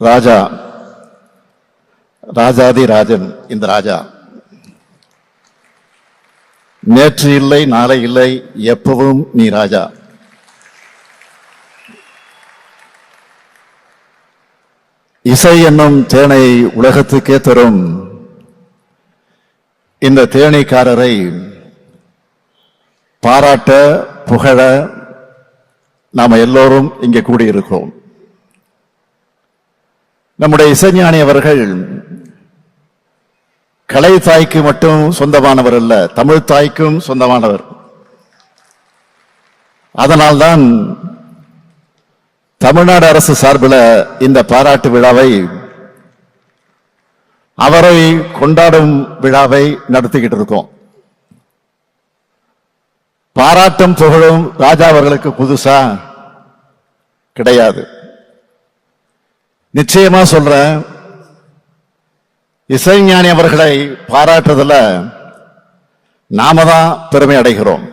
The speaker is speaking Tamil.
ராஜா, ராஜாதி ராஜன் இந்த ராஜா. நேற்று இல்லை, நாளை இல்லை, எப்பவும் நீ ராஜா. இசை என்னும் தேனை உலகத்துக்கே தரும் இந்த தேனீக்காரரை பாராட்ட, புகழ நாம எல்லோரும் இங்கே கூடியிருக்கிறோம். நம்முடைய இசைஞானி அவர்கள் கலை தாய்க்கு மட்டும் சொந்தமானவர் அல்ல, தமிழ் தாய்க்கும் சொந்தமானவர். அதனால்தான் தமிழ்நாடு அரசு சார்பில் இந்த பாராட்டு விழாவை, அவரை கொண்டாடும் விழாவை நடத்திக்கிட்டு இருக்கோம். பாராட்டும் புகழும் ராஜா அவர்களுக்கு புதுசா கிடையாது. நிச்சயமா சொல்றேன், இசைஞானி அவர்களை பாராட்டுறதுல நாம தான் பெருமை அடைகிறோம்.